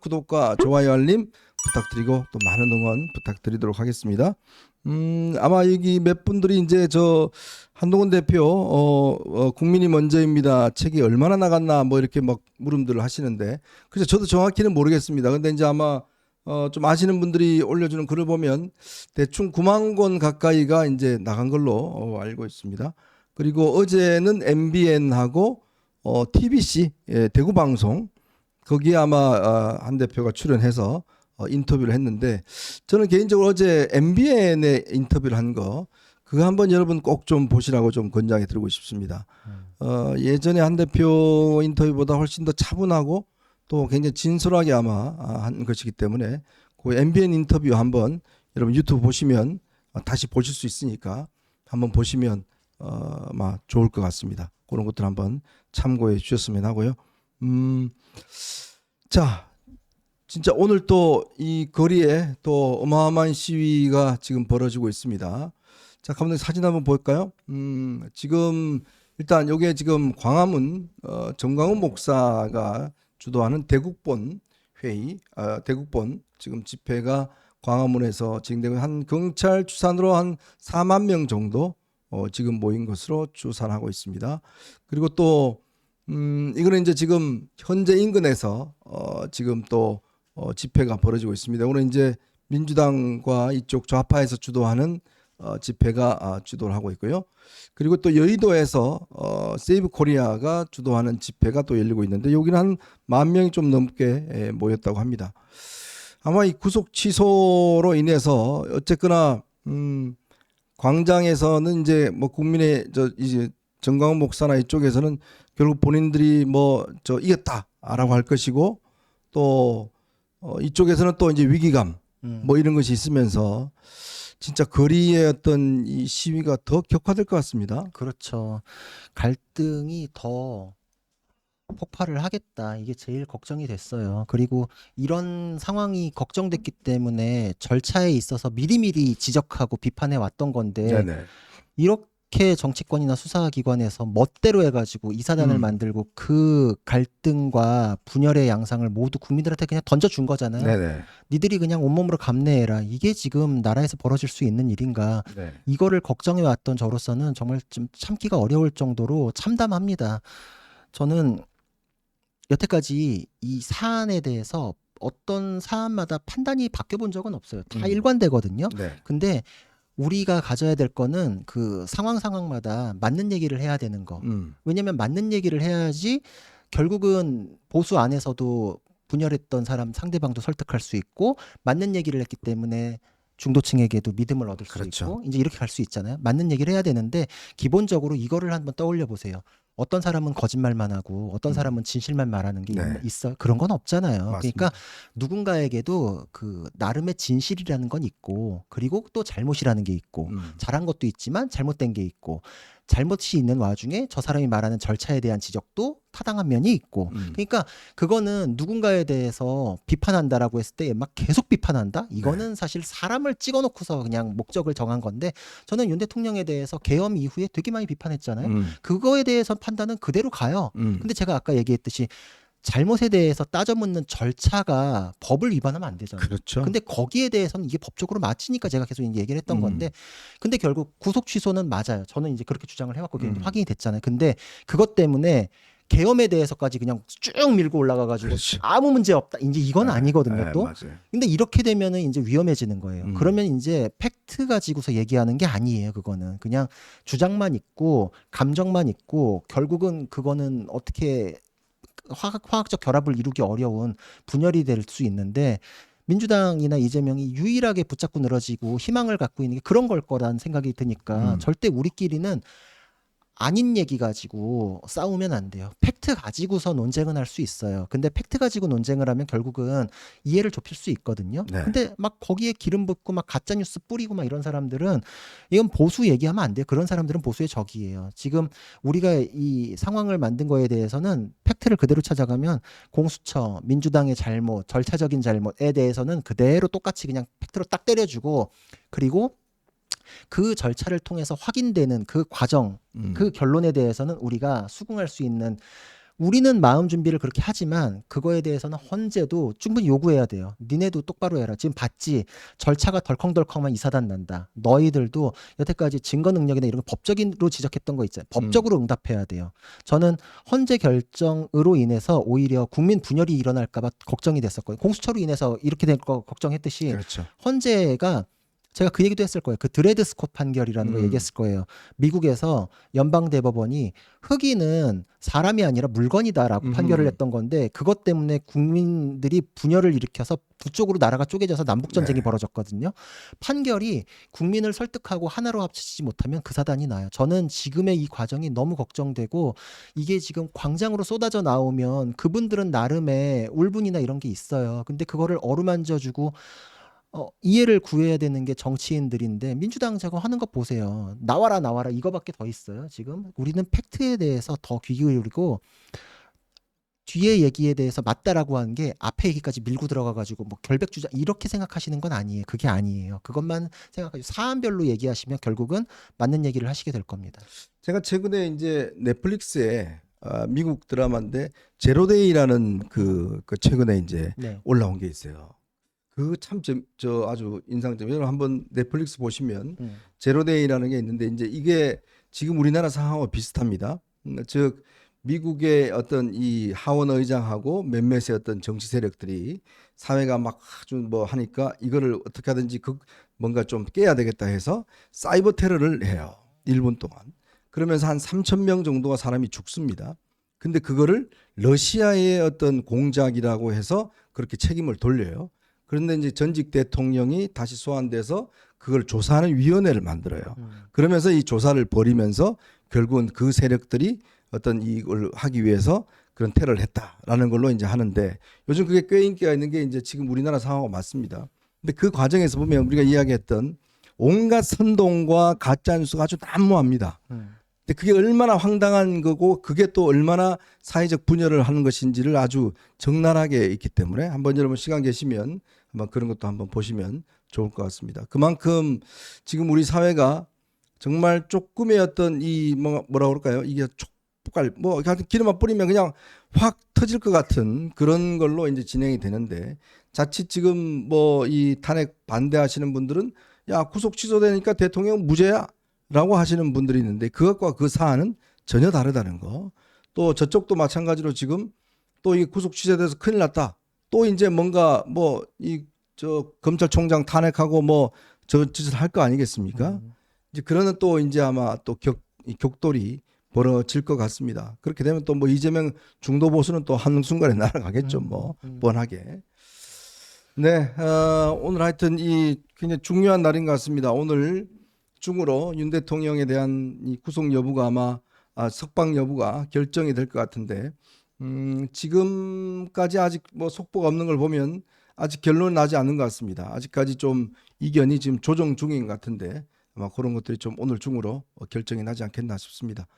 구독과 좋아요 알림 부탁드리고 또 많은 응원 부탁드리도록 하겠습니다. 아마 여기 몇 분들이 이제 저 한동훈 대표 국민이 먼저입니다 책이 얼마나 나갔나 뭐 이렇게 막 물음들을 하시는데 그래서 저도 정확히는 모르겠습니다. 근데 이제 아마 좀 아시는 분들이 올려주는 글을 보면 대충 9만 권 가까이가 이제 나간 걸로 알고 있습니다. 그리고 어제는 MBN하고 TBC 대구 방송 거기에 아마 한 대표가 출연해서 인터뷰를 했는데 저는 개인적으로 어제 MBN에 인터뷰를 한 거 그거 한번 여러분 꼭 좀 보시라고 좀 권장해 드리고 싶습니다. 예전에 한 대표 인터뷰보다 훨씬 더 차분하고 또 굉장히 진솔하게 아마 한 것이기 때문에 그 MBN 인터뷰 한번 여러분 유튜브 보시면 다시 보실 수 있으니까 한번 보시면 아마 좋을 것 같습니다. 그런 것들 한번 참고해 주셨으면 하고요. 자, 진짜 오늘 또 이 거리에 또 어마어마한 시위가 지금 벌어지고 있습니다. 자, 감독님 사진 한번 볼까요? 지금 일단 요게 지금 광화문 정광훈 목사가 주도하는 대국본 회의, 대국본 지금 집회가 광화문에서 진행되고 한 경찰 추산으로 한 4만 명 정도 지금 모인 것으로 추산하고 있습니다. 그리고 또 이거는 이제 지금 현재 인근에서 지금 또 집회가 벌어지고 있습니다. 오늘 이제 민주당과 이쪽 좌파에서 주도하는 집회가 주도를 하고 있고요. 그리고 또 여의도에서 세이브 코리아가 주도하는 집회가 또 열리고 있는데 여기는 한 10,000명이 좀 넘게 모였다고 합니다. 아마 이 구속 취소로 인해서 어쨌거나 광장에서는 이제 뭐 국민의 이제 정광훈 목사나 이쪽에서는 결국 본인들이 뭐 이겼다라고 할 것이고 또 이쪽에서는 또 이제 위기감 뭐 이런 것이 있으면서 진짜 거리의 어떤 이 시위가 더 격화될 것 같습니다. 그렇죠. 갈등이 더 폭발을 하겠다. 이게 제일 걱정이 됐어요. 그리고 이런 상황이 걱정됐기 때문에 절차에 있어서 미리미리 지적하고 비판해 왔던 건데 네네. 이렇게 정치권이나 수사기관에서 멋대로 해가지고 이사단을 만들고 그 갈등과 분열의 양상을 모두 국민들한테 그냥 던져준 거잖아요. 네네. 니들이 그냥 온몸으로 감내해라. 이게 지금 나라에서 벌어질 수 있는 일인가. 네. 이거를 걱정해 왔던 저로서는 정말 좀 참기가 어려울 정도로 참담합니다. 저는 여태까지 이 사안에 대해서 어떤 사안마다 판단이 바뀌어 본 적은 없어요. 다 일관되거든요. 네. 근데 우리가 가져야 될 거는 그 상황마다 맞는 얘기를 해야 되는 거. 왜냐면 맞는 얘기를 해야지 결국은 보수 안에서도 분열했던 사람 상대방도 설득할 수 있고 맞는 얘기를 했기 때문에 중도층에게도 믿음을 얻을 수 그렇죠. 있고 이제 이렇게 갈 수 있잖아요. 맞는 얘기를 해야 되는데 기본적으로 이거를 한번 떠올려 보세요. 어떤 사람은 거짓말만 하고 어떤 사람은 진실만 말하는 게 네. 있어요. 그런 건 없잖아요. 맞습니다. 그러니까 누군가에게도 그 나름의 진실이라는 건 있고 그리고 또 잘못이라는 게 있고 잘한 것도 있지만 잘못된 게 있고 잘못이 있는 와중에 저 사람이 말하는 절차에 대한 지적도 타당한 면이 있고 그러니까 그거는 누군가에 대해서 비판한다라고 했을 때 막 계속 비판한다? 이거는 사실 사람을 찍어놓고서 그냥 목적을 정한 건데 저는 윤 대통령에 대해서 계엄 이후에 되게 많이 비판했잖아요. 그거에 대해서 판단은 그대로 가요. 근데 제가 아까 얘기했듯이 잘못에 대해서 따져 묻는 절차가 법을 위반하면 안 되잖아요. 그렇죠. 근데 거기에 대해서는 이게 법적으로 맞히니까 제가 계속 이제 얘기를 했던 건데 근데 결국 구속 취소는 맞아요. 저는 이제 그렇게 주장을 해왔고 확인이 됐잖아요. 근데 그것 때문에 계엄에 대해서까지 그냥 쭉 밀고 올라가가지고 그렇죠. 아무 문제 없다. 이제 이건 아니거든요. 네, 또. 맞아요. 근데 이렇게 되면은 이제 위험해지는 거예요. 그러면 이제 팩트 가지고서 얘기하는 게 아니에요. 그거는 그냥 주장만 있고 감정만 있고 결국은 그거는 어떻게 화학적 결합을 이루기 어려운 분열이 될 수 있는데 민주당이나 이재명이 유일하게 붙잡고 늘어지고 희망을 갖고 있는 게 그런 걸 거란 생각이 드니까 절대 우리끼리는 아닌 얘기 가지고 싸우면 안 돼요. 팩트 가지고서 논쟁은 할 수 있어요. 근데 팩트 가지고 논쟁을 하면 결국은 이해를 좁힐 수 있거든요. 네. 근데 막 거기에 기름 붓고 막 가짜 뉴스 뿌리고 막 이런 사람들은 이건 보수 얘기하면 안 돼요. 그런 사람들은 보수의 적이에요. 지금 우리가 이 상황을 만든 거에 대해서는 팩트를 그대로 찾아가면 공수처, 민주당의 잘못, 절차적인 잘못에 대해서는 그대로 똑같이 그냥 팩트로 딱 때려주고 그리고 그 절차를 통해서 확인되는 그 과정, 그 결론에 대해서는 우리가 수긍할 수 있는 우리는 마음 준비를 그렇게 하지만 그거에 대해서는 헌재도 충분히 요구해야 돼요. 니네도 똑바로 해라. 지금 봤지. 절차가 덜컹덜컹만 이사단 난다. 너희들도 여태까지 증거 능력이나 이런 거 법적으로 지적했던 거 있잖아요. 법적으로 응답해야 돼요. 저는 헌재 결정으로 인해서 오히려 국민 분열이 일어날까 봐 걱정이 됐었거든요. 공수처로 인해서 이렇게 될 거 걱정했듯이 그렇죠. 헌재가 제가 그 얘기도 했을 거예요. 그 드레드 스콧 판결이라는 거 얘기했을 거예요. 미국에서 연방대법원이 흑인은 사람이 아니라 물건이다라고 판결을 했던 건데 그것 때문에 국민들이 분열을 일으켜서 두 쪽으로 나라가 쪼개져서 남북 전쟁이 네. 벌어졌거든요. 판결이 국민을 설득하고 하나로 합치지 못하면 그 사단이 나요. 저는 지금의 이 과정이 너무 걱정되고 이게 지금 광장으로 쏟아져 나오면 그분들은 나름의 울분이나 이런 게 있어요. 근데 그거를 어루만져주고 이해를 구해야 되는 게 정치인들인데 민주당 저거 하는 거 보세요. 나와라 나와라 이거밖에 더 있어요. 지금 우리는 팩트에 대해서 더 귀 기울이고 뒤에 얘기에 대해서 맞다라고 하는 게 앞에 얘기까지 밀고 들어가가지고 뭐 결백주자 이렇게 생각하시는 건 아니에요. 그게 아니에요. 그것만 생각하시고 사안별로 얘기하시면 결국은 맞는 얘기를 하시게 될 겁니다. 제가 최근에 이제 넷플릭스에 미국 드라마인데 제로데이라는 그 최근에 이제 네. 올라온 게 있어요. 그 참 저 아주 인상적이에요. 여러분 한번 넷플릭스 보시면 제로데이라는 게 있는데 이제 이게 지금 우리나라 상황과 비슷합니다. 즉 미국의 어떤 이 하원 의장하고 몇몇의 어떤 정치 세력들이 사회가 막 아주 뭐 하니까 이거를 어떻게 하든지 뭔가 좀 깨야 되겠다 해서 사이버 테러를 해요. 1분 동안. 그러면서 한 3천 명 정도가 사람이 죽습니다. 근데 그거를 러시아의 어떤 공작이라고 해서 그렇게 책임을 돌려요. 그런데 이제 전직 대통령이 다시 소환돼서 그걸 조사하는 위원회를 만들어요. 그러면서 이 조사를 벌이면서 결국은 그 세력들이 어떤 이걸 하기 위해서 그런 테러를 했다라는 걸로 이제 하는데 요즘 그게 꽤 인기가 있는 게 이제 지금 우리나라 상황과 맞습니다. 근데 그 과정에서 보면 우리가 이야기했던 온갖 선동과 가짜 뉴스가 아주 난무합니다. 근데 그게 얼마나 황당한 거고 그게 또 얼마나 사회적 분열을 하는 것인지를 아주 적나라하게 있기 때문에 한번 여러분 시간 계시면 한번 그런 것도 한번 보시면 좋을 것 같습니다. 그만큼 지금 우리 사회가 정말 조금의 어떤 이 뭐라 그럴까요? 이게 촉발 뭐 기름만 뿌리면 그냥 확 터질 것 같은 그런 걸로 이제 진행이 되는데 자칫 지금 뭐 이 탄핵 반대하시는 분들은 야 구속 취소되니까 대통령 무죄야. 라고 하시는 분들이 있는데 그것과 그 사안은 전혀 다르다는 거. 또 저쪽도 마찬가지로 지금 또 이 구속 취소돼서 큰일 났다. 또 이제 뭔가 뭐 이 저 검찰총장 탄핵하고 뭐 저 짓을 할 거 아니겠습니까? 이제 그러는 또 이제 아마 또 격돌이 벌어질 것 같습니다. 그렇게 되면 또 뭐 이재명 중도 보수는 또 한순간에 날아가겠죠. 뭐 뻔하게. 네, 오늘 하여튼 이 굉장히 중요한 날인 것 같습니다. 오늘 중으로 윤 대통령에 대한 이 구속 여부가 아마 석방 여부가 결정이 될 것 같은데 지금까지 아직 뭐 속보가 없는 걸 보면 아직 결론은 나지 않는 것 같습니다. 아직까지 좀 이견이 지금 조정 중인 것 같은데 아마 그런 것들이 좀 오늘 중으로 결정이 나지 않겠나 싶습니다.